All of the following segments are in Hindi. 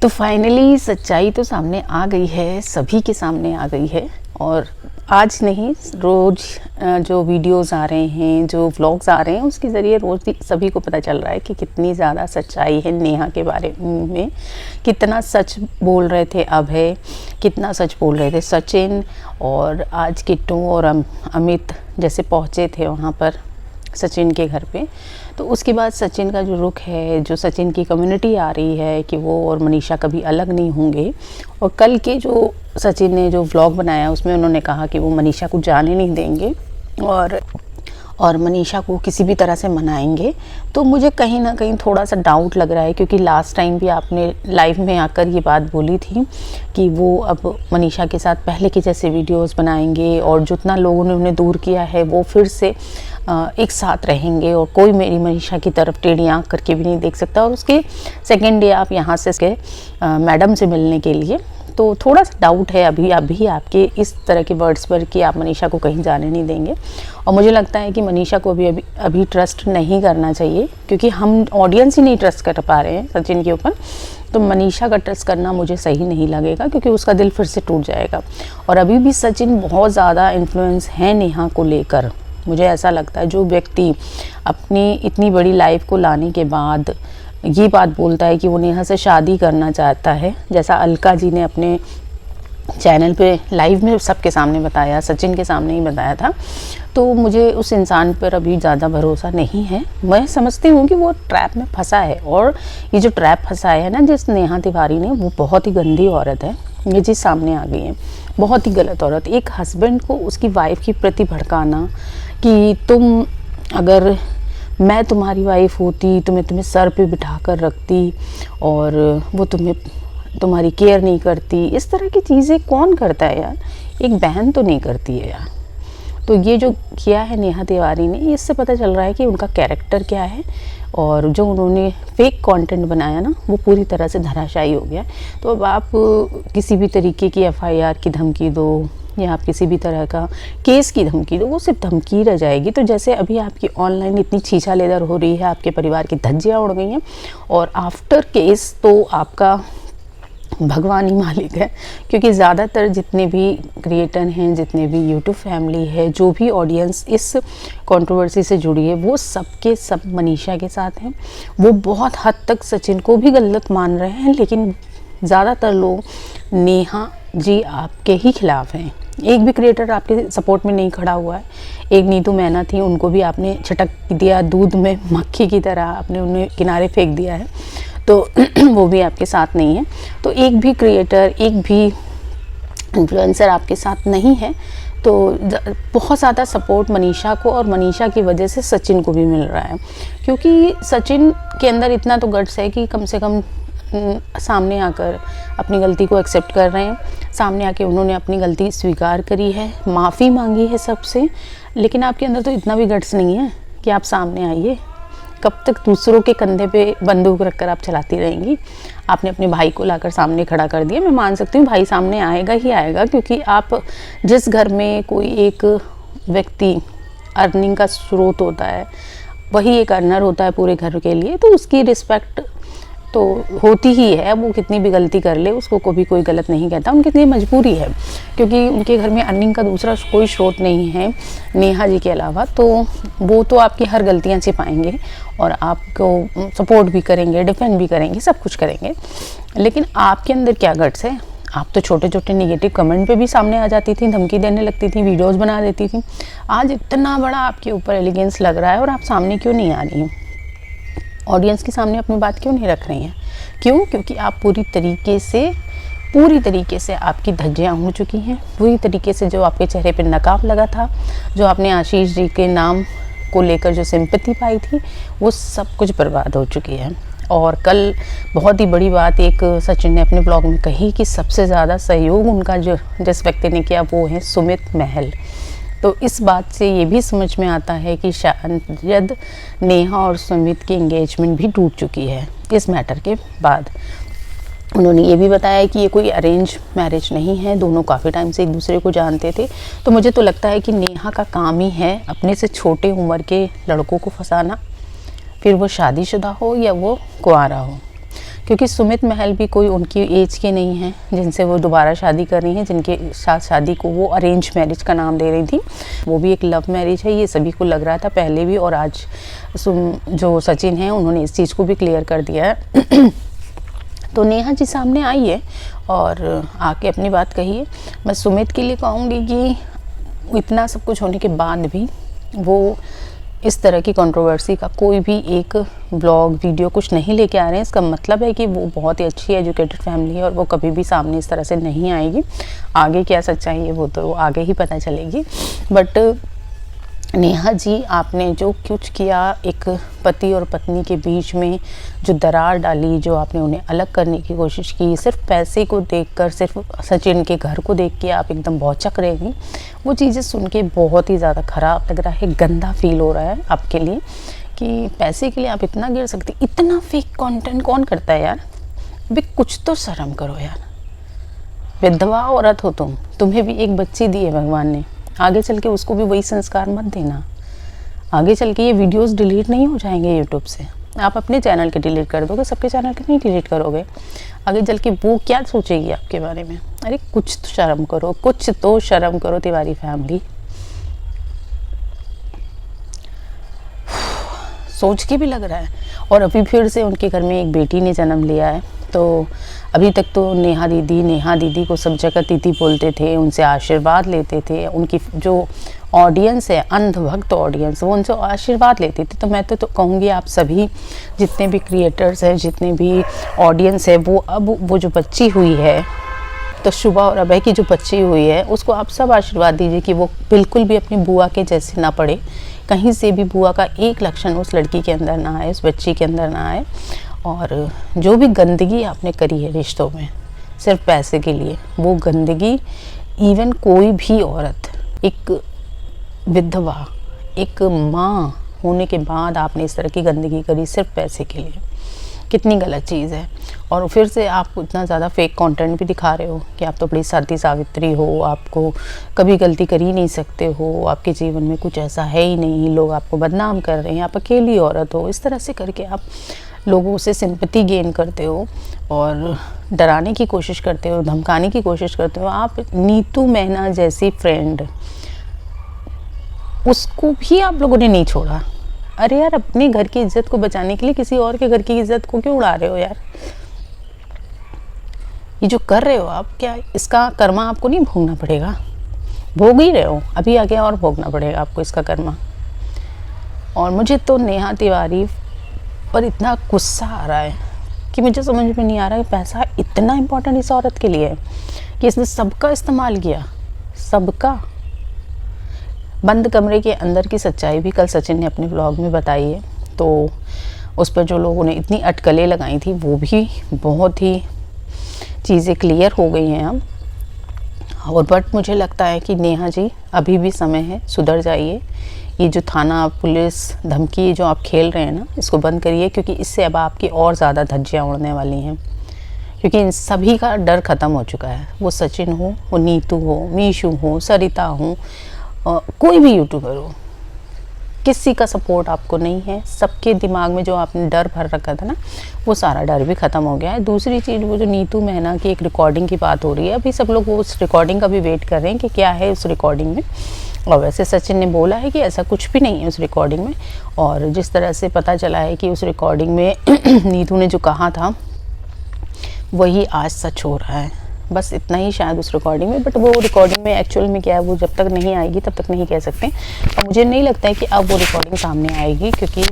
तो फाइनली सच्चाई तो सामने आ गई है, सभी के सामने आ गई है। और आज नहीं, रोज़ जो वीडियोस आ रहे हैं, जो व्लॉग्स आ रहे हैं, उसके ज़रिए रोज़ सभी को पता चल रहा है कि कितनी ज़्यादा सच्चाई है नेहा के बारे में। कितना सच बोल रहे थे अभय, कितना सच बोल रहे थे सचिन, और आज किट्टू और अमित जैसे पहुँचे थे वहाँ पर सचिन के घर पे। तो उसके बाद सचिन का जो रुख है, जो सचिन की कम्युनिटी आ रही है कि वो और मनीषा कभी अलग नहीं होंगे। और कल के जो सचिन ने जो व्लॉग बनाया उसमें उन्होंने कहा कि वो मनीषा को जाने नहीं देंगे और मनीषा को किसी भी तरह से मनाएंगे। तो मुझे कहीं ना कहीं थोड़ा सा डाउट लग रहा है, क्योंकि लास्ट टाइम भी आपने लाइव में आकर ये बात बोली थी कि वो अब मनीषा के साथ पहले के जैसे वीडियोस बनाएंगे और जितना लोगों ने उन्हें दूर किया है वो फिर से एक साथ रहेंगे और कोई मेरी मनीषा की तरफ टेढ़ी आँख करके भी नहीं देख सकता। और उसके सेकेंड डे आप यहाँ से मैडम से मिलने के लिए, तो थोड़ा सा डाउट है अभी आपके इस तरह के वर्ड्स पर कि आप मनीषा को कहीं जाने नहीं देंगे। और मुझे लगता है कि मनीषा को अभी ट्रस्ट नहीं करना चाहिए, क्योंकि हम ऑडियंस ही नहीं ट्रस्ट कर पा रहे हैं सचिन के ऊपर। तो मनीषा का ट्रस्ट करना मुझे सही नहीं लगेगा, क्योंकि उसका दिल फिर से टूट जाएगा। और अभी भी सचिन बहुत ज़्यादा इन्फ्लुएंस है नेहा को लेकर। मुझे ऐसा लगता है जो व्यक्ति अपनी इतनी बड़ी लाइफ को लाने के बाद ये बात बोलता है कि वो नेहा से शादी करना चाहता है, जैसा अलका जी ने अपने चैनल पे लाइव में सबके सामने बताया, सचिन के सामने ही बताया था, तो मुझे उस इंसान पर अभी ज़्यादा भरोसा नहीं है। मैं समझती हूँ कि वो ट्रैप में फंसा है, और ये जो ट्रैप फंसा है ना जिस नेहा तिवारी ने, वो बहुत ही गंदी औरत है। ये चीज़ सामने आ गई है, बहुत ही गलत औरत। एक हस्बैंड को उसकी वाइफ की प्रति भड़काना कि तुम, अगर मैं तुम्हारी वाइफ होती तो मैं तुम्हें सर पे बिठा कर रखती और वो तुम्हारी केयर नहीं करती। इस तरह की चीज़ें कौन करता है यार? एक बहन तो नहीं करती है यार। तो ये जो किया है नेहा तिवारी ने, इससे पता चल रहा है कि उनका कैरेक्टर क्या है, और जो उन्होंने फेक कंटेंट बनाया ना वो पूरी तरह से धराशायी हो गया। तो अब आप किसी भी तरीके की FIR की धमकी दो या आप किसी भी तरह का केस की धमकी दो, वो सिर्फ धमकी रह जाएगी। तो जैसे अभी आपकी ऑनलाइन इतनी छीछा लेदर हो रही है, आपके परिवार की धज्जियाँ उड़ गई हैं, और आफ्टर केस तो आपका भगवान ही मालिक है। क्योंकि ज़्यादातर जितने भी क्रिएटर हैं, जितने भी यूट्यूब फैमिली है, जो भी ऑडियंस इस कंट्रोवर्सी से जुड़ी है, वो सबके सब मनीषा के साथ हैं। वो बहुत हद तक सचिन को भी गलत मान रहे हैं, लेकिन ज़्यादातर लोग नेहा जी आपके ही खिलाफ हैं। एक भी क्रिएटर आपके सपोर्ट में नहीं खड़ा हुआ है। एक नीतू मैना थी, उनको भी आपने छटक दिया दूध में मक्खी की तरह, आपने उन्हें किनारे फेंक दिया है, तो वो भी आपके साथ नहीं है। तो एक भी क्रिएटर, एक भी इन्फ्लुएंसर आपके साथ नहीं है। तो बहुत ज़्यादा सपोर्ट मनीषा को और मनीषा की वजह से सचिन को भी मिल रहा है, क्योंकि सचिन के अंदर इतना तो गट्स है कि कम से कम सामने आकर अपनी गलती को एक्सेप्ट कर रहे हैं। सामने आके उन्होंने अपनी गलती स्वीकार करी है, माफ़ी मांगी है सबसे। लेकिन आपके अंदर तो इतना भी गट्स नहीं है कि आप सामने आइए। कब तक दूसरों के कंधे पे बंदूक रखकर आप चलाती रहेंगी? आपने अपने भाई को लाकर सामने खड़ा कर दिया। मैं मान सकती हूँ भाई सामने आएगा ही आएगा, क्योंकि आप जिस घर में कोई एक व्यक्ति अर्निंग का स्रोत होता है, वही एक अर्नर होता है पूरे घर के लिए, तो उसकी रिस्पेक्ट तो होती ही है। वो कितनी भी गलती कर ले, उसको कभी कोई गलत नहीं कहता। उनकी इतनी मजबूरी है, क्योंकि उनके घर में अर्निंग का दूसरा कोई स्रोत नहीं है नेहा जी के अलावा। तो वो तो आपकी हर गलतियां छिपाएंगे और आपको सपोर्ट भी करेंगे, डिफेंड भी करेंगे, सब कुछ करेंगे। लेकिन आपके अंदर क्या गट्स है? आप तो छोटे छोटे नेगेटिव कमेंट पे भी सामने आ जाती थी, धमकी देने लगती थी, वीडियोज़ बना देती थी। आज इतना बड़ा आपके ऊपर एलिगेंस लग रहा है और आप सामने क्यों नहीं आ रही हैं? ऑडियंस के सामने अपनी बात क्यों नहीं रख रही हैं? क्यों? क्योंकि आप पूरी तरीके से आपकी धज्जियाँ हो चुकी हैं। पूरी तरीके से जो आपके चेहरे पे नकाब लगा था, जो आपने आशीष जी के नाम को लेकर जो सिंपैथी पाई थी, वो सब कुछ बर्बाद हो चुकी है। और कल बहुत ही बड़ी बात एक सचिन ने अपने ब्लॉग में कही कि सबसे ज़्यादा सहयोग उनका जिस व्यक्ति ने किया वो है सुमित महल। तो इस बात से ये भी समझ में आता है कि शायद नेहा और सुमित की एंगेजमेंट भी टूट चुकी है इस मैटर के बाद। उन्होंने ये भी बताया कि ये कोई अरेंज मैरिज नहीं है, दोनों काफ़ी टाइम से एक दूसरे को जानते थे। तो मुझे तो लगता है कि नेहा का काम ही है अपने से छोटे उम्र के लड़कों को फंसाना, फिर वो शादीशुदा हो या वो कुंवारा हो। क्योंकि सुमित महल भी कोई उनकी एज के नहीं हैं जिनसे वो दोबारा शादी कर रही हैं, जिनके साथ शादी को वो अरेंज मैरिज का नाम दे रही थी। वो भी एक लव मैरिज है, ये सभी को लग रहा था पहले भी, और आज जो सचिन हैं उन्होंने इस चीज़ को भी क्लियर कर दिया है। तो नेहा जी सामने आई है और आके अपनी बात कही है। मैं सुमित के लिए कहूँगी कि इतना सब कुछ होने के बाद भी वो इस तरह की कंट्रोवर्सी का कोई भी एक ब्लॉग वीडियो कुछ नहीं लेके आ रहे हैं। इसका मतलब है कि वो बहुत ही अच्छी एजुकेटेड फैमिली है और वो कभी भी सामने इस तरह से नहीं आएगी। आगे क्या सच्चाई है वो तो आगे ही पता चलेगी। बट नेहा जी, आपने जो कुछ किया, एक पति और पत्नी के बीच में जो दरार डाली, जो आपने उन्हें अलग करने की कोशिश की, सिर्फ पैसे को देखकर, सिर्फ सचिन के घर को देख के आप एकदम भौचक रहे हैं, वो चीज़ें सुन के बहुत ही ज़्यादा ख़राब लग रहा है, गंदा फील हो रहा है आपके लिए कि पैसे के लिए आप इतना गिर सकते। इतना फेक कंटेंट कौन करता है यार? अभी कुछ तो शर्म करो यार। विधवा औरत हो तुम, तुम्हें भी एक बच्ची दी है भगवान ने, आगे चल के उसको भी वही संस्कार मत देना। आगे चल के ये वीडियोस डिलीट नहीं हो जाएंगे यूट्यूब से। आप अपने चैनल के डिलीट कर दोगे, सबके चैनल के नहीं डिलीट करोगे। आगे चल के वो क्या सोचेगी आपके बारे में? अरे कुछ तो शर्म करो, कुछ तो शर्म करो तिवारी फैमिली। सोच के भी लग रहा है। और अभी फिर से उनके घर में एक बेटी ने जन्म लिया है। तो अभी तक तो नेहा दीदी को सब जगह दीदी बोलते थे, उनसे आशीर्वाद लेते थे। उनकी जो ऑडियंस है, अंधभक्त ऑडियंस, वो उनसे आशीर्वाद लेती थी। तो मैं तो कहूँगी आप सभी जितने भी क्रिएटर्स हैं, जितने भी ऑडियंस है, वो अब वो जो बच्ची हुई है, तो शुभा और अभय की जो बच्ची हुई है, उसको आप सब आशीर्वाद दीजिए कि वो बिल्कुल भी अपनी बुआ के जैसे ना पड़े। कहीं से भी बुआ का एक लक्षण उस लड़की के अंदर ना आए, उस बच्ची के अंदर ना आए। और जो भी गंदगी आपने करी है रिश्तों में सिर्फ पैसे के लिए, वो गंदगी इवन कोई भी औरत, एक विधवा, एक माँ होने के बाद आपने इस तरह की गंदगी करी सिर्फ पैसे के लिए, कितनी गलत चीज़ है। और फिर से आप इतना ज़्यादा फेक कंटेंट भी दिखा रहे हो कि आप तो बड़ी सती सावित्री हो, आपको कभी गलती कर ही नहीं सकते हो, आपके जीवन में कुछ ऐसा है ही नहीं, लोग आपको बदनाम कर रहे हैं, आप अकेली औरत हो। इस तरह से करके आप लोगों से सिंपैथी गेन करते हो और डराने की कोशिश करते हो, धमकाने की कोशिश करते हो। आप नीतू मेहना जैसी फ्रेंड, उसको भी आप लोगों ने नहीं छोड़ा। अरे यार, अपने घर की इज्जत को बचाने के लिए किसी और के घर की इज्जत को क्यों उड़ा रहे हो यार? ये जो कर रहे हो आप, क्या इसका कर्मा आपको नहीं भोगना पड़ेगा? भोग ही रहे हो, अभी आगे और भोगना पड़ेगा आपको इसका कर्मा। और मुझे तो नेहा तिवारी पर इतना गुस्सा आ रहा है कि मुझे समझ में नहीं आ रहा है पैसा इतना इम्पोर्टेंट इस औरत के लिए है कि इसने सबका इस्तेमाल किया, सबका। बंद कमरे के अंदर की सच्चाई भी कल सचिन ने अपने ब्लॉग में बताई है। तो उस पर जो लोगों ने इतनी अटकलें लगाई थी, वो भी बहुत ही चीज़ें क्लियर हो गई हैं अब। और बट मुझे लगता है कि नेहा जी, अभी भी समय है, सुधर जाइए। ये जो थाना पुलिस धमकी जो आप खेल रहे हैं ना, इसको बंद करिए, क्योंकि इससे अब आपकी और ज़्यादा धज्जियाँ उड़ने वाली हैं। क्योंकि इन सभी का डर ख़त्म हो चुका है। वो सचिन हो, वो नीतू हो, मीशू हो, सरिता हो, कोई भी यूट्यूबर हो, किसी का सपोर्ट आपको नहीं है। सबके दिमाग में जो आपने डर भर रखा था ना, वो सारा डर भी ख़त्म हो गया है। दूसरी चीज़, वो जो नीतू मेहना की एक रिकॉर्डिंग की बात हो रही है, अभी सब लोग वो उस रिकॉर्डिंग का भी वेट कर रहे हैं कि क्या है उस रिकॉर्डिंग में। और वैसे सचिन ने बोला है कि ऐसा कुछ भी नहीं है उस रिकॉर्डिंग में। और जिस तरह से पता चला है कि उस रिकॉर्डिंग में नीतू ने जो कहा था वही आज सच हो रहा है। बस इतना ही शायद उस रिकॉर्डिंग में। बट वो रिकॉर्डिंग में एक्चुअल में क्या है, वो जब तक नहीं आएगी तब तक नहीं कह सकते। और मुझे नहीं लगता है कि अब वो रिकॉर्डिंग सामने आएगी, क्योंकि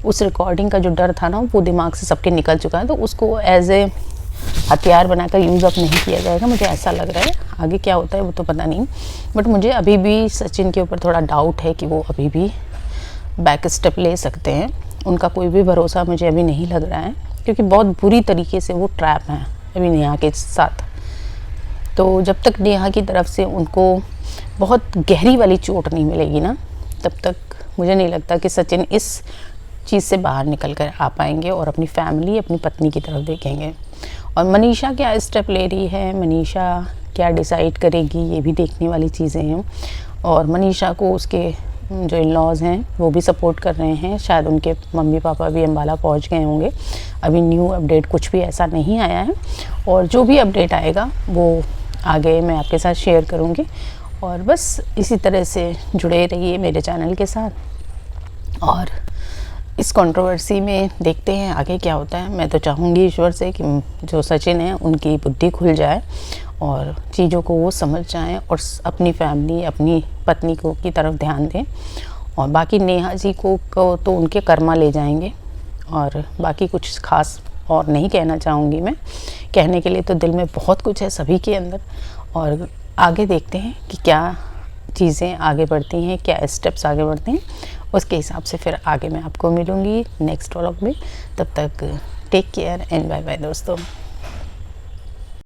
उस रिकॉर्डिंग का जो डर था ना, वो दिमाग से सबके निकल चुका है। तो उसको एज ए हथियार बनाकर यूज़ अप नहीं किया जाएगा, मुझे ऐसा लग रहा है। आगे क्या होता है वो तो पता नहीं। बट मुझे अभी भी सचिन के ऊपर थोड़ा डाउट है कि वो अभी भी बैक स्टेप ले सकते हैं। उनका कोई भी भरोसा मुझे अभी नहीं लग रहा है, क्योंकि बहुत बुरी तरीके से वो ट्रैप हैं अभी नेहा के साथ। तो जब तक नेहा की तरफ से उनको बहुत गहरी वाली चोट नहीं मिलेगी ना, तब तक मुझे नहीं लगता कि सचिन इस चीज़ से बाहर निकल कर आ पाएंगे और अपनी फैमिली, अपनी पत्नी की तरफ देखेंगे। और मनीषा क्या स्टेप ले रही है, मनीषा क्या डिसाइड करेगी, ये भी देखने वाली चीज़ें हैं। और मनीषा को उसके जो इन लॉज़ हैं वो भी सपोर्ट कर रहे हैं। शायद उनके मम्मी पापा भी अम्बाला पहुंच गए होंगे। अभी न्यू अपडेट कुछ भी ऐसा नहीं आया है, और जो भी अपडेट आएगा वो आगे मैं आपके साथ शेयर करूंगी। और बस इसी तरह से जुड़े रहिए मेरे चैनल के साथ, और इस कंट्रोवर्सी में देखते हैं आगे क्या होता है। मैं तो चाहूँगी ईश्वर से कि जो सचिन है उनकी बुद्धि खुल जाए और चीज़ों को वो समझ जाएं और अपनी फैमिली, अपनी पत्नी को की तरफ ध्यान दें। और बाकी नेहा जी को तो उनके कर्मा ले जाएंगे, और बाकी कुछ खास और नहीं कहना चाहूँगी मैं। कहने के लिए तो दिल में बहुत कुछ है सभी के अंदर, और आगे देखते हैं कि क्या चीज़ें आगे बढ़ती हैं, क्या स्टेप्स आगे बढ़ते हैं। उसके हिसाब से फिर आगे मैं आपको मिलूँगी नेक्स्ट व्लॉग में। तब तक take care and bye bye दोस्तों।